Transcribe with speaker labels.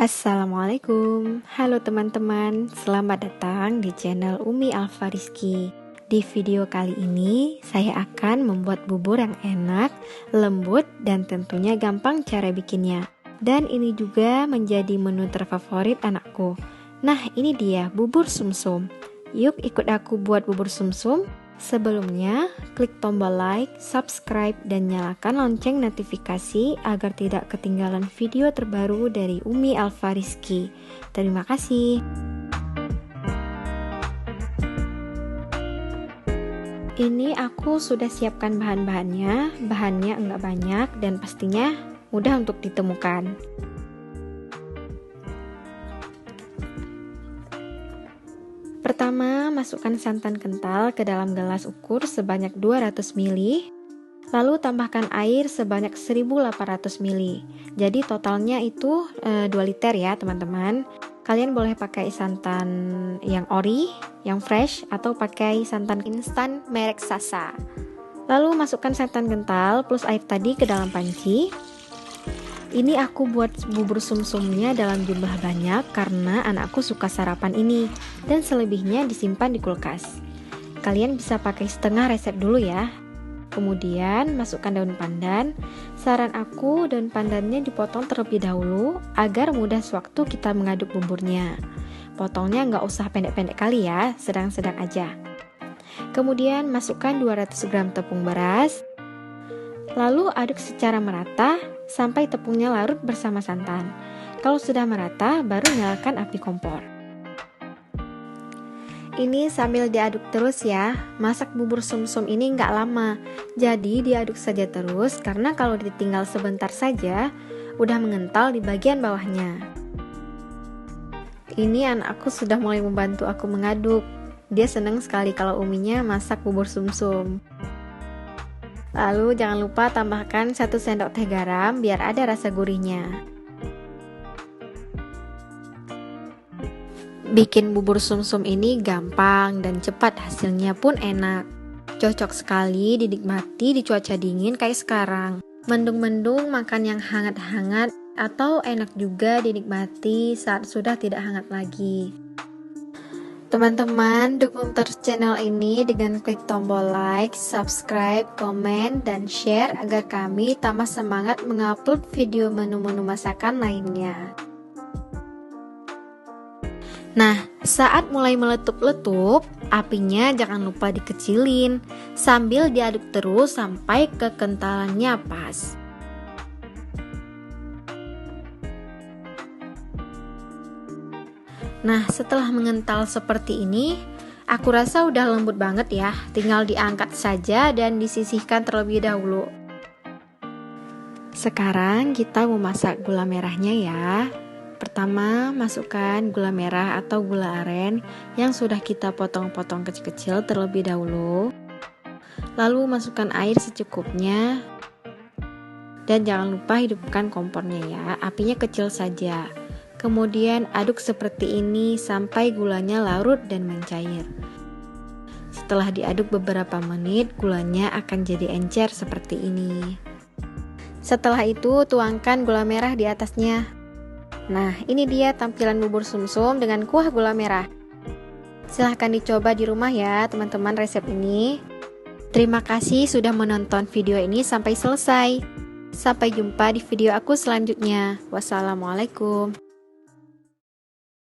Speaker 1: Assalamualaikum, halo teman-teman, selamat datang di channel Umi Alfariski. Di video kali ini, saya akan membuat bubur yang enak, lembut, dan tentunya gampang cara bikinnya. Dan ini juga menjadi menu terfavorit anakku. Nah, ini dia bubur sumsum. Yuk ikut aku buat bubur sumsum. Sebelumnya, klik tombol like, subscribe, dan nyalakan lonceng notifikasi agar tidak ketinggalan video terbaru dari Umi Alfariski. Terima kasih. Ini aku sudah siapkan bahan-bahannya. Bahannya enggak banyak dan pastinya mudah untuk ditemukan. Pertama, masukkan santan kental ke dalam gelas ukur sebanyak 200 ml, lalu tambahkan air sebanyak 1800 ml. Jadi totalnya itu 2 liter ya teman-teman. Kalian boleh pakai santan yang ori, yang fresh, atau pakai santan instan merek Sasa. Lalu masukkan santan kental plus air tadi ke dalam panci. Ini aku buat bubur sumsumnya dalam jumlah banyak karena anakku suka sarapan ini, dan selebihnya disimpan di kulkas. Kalian bisa pakai setengah resep dulu ya. Kemudian masukkan daun pandan. Saran aku, daun pandannya dipotong terlebih dahulu agar mudah sewaktu kita mengaduk buburnya. Potongnya nggak usah pendek-pendek kali ya, sedang-sedang aja. Kemudian masukkan 200 gram tepung beras. Lalu aduk secara merata sampai tepungnya larut bersama santan. Kalau sudah merata, baru nyalakan api kompor. Ini sambil diaduk terus ya. Masak bubur sumsum ini nggak lama, jadi diaduk saja terus karena kalau ditinggal sebentar saja, udah mengental di bagian bawahnya. Ini anakku sudah mulai membantu aku mengaduk. Dia senang sekali kalau uminya masak bubur sumsum. Lalu jangan lupa tambahkan 1 sendok teh garam biar ada rasa gurihnya. Bikin bubur sumsum ini gampang dan cepat, hasilnya pun enak. Cocok sekali dinikmati di cuaca dingin kayak sekarang. Mendung-mendung makan yang hangat-hangat, atau enak juga dinikmati saat sudah tidak hangat lagi. Teman-teman, dukung terus channel ini dengan klik tombol like, subscribe, komen, dan share agar kami tambah semangat mengupload video menu-menu masakan lainnya. Nah, saat mulai meletup-letup, apinya jangan lupa dikecilin sambil diaduk terus sampai kekentalannya pas. Nah, setelah mengental seperti ini, aku rasa udah lembut banget ya. Tinggal diangkat saja dan disisihkan terlebih dahulu. Sekarang kita memasak gula merahnya ya. Pertama, masukkan gula merah atau gula aren yang sudah kita potong-potong kecil-kecil terlebih dahulu. Lalu masukkan air secukupnya. Dan jangan lupa hidupkan kompornya ya. Apinya kecil saja. Kemudian aduk seperti ini sampai gulanya larut dan mencair. Setelah diaduk beberapa menit, gulanya akan jadi encer seperti ini. Setelah itu, tuangkan gula merah di atasnya. Nah, ini dia tampilan bubur sumsum dengan kuah gula merah. Silahkan dicoba di rumah ya teman-teman resep ini. Terima kasih sudah menonton video ini sampai selesai. Sampai jumpa di video aku selanjutnya. Wassalamualaikum.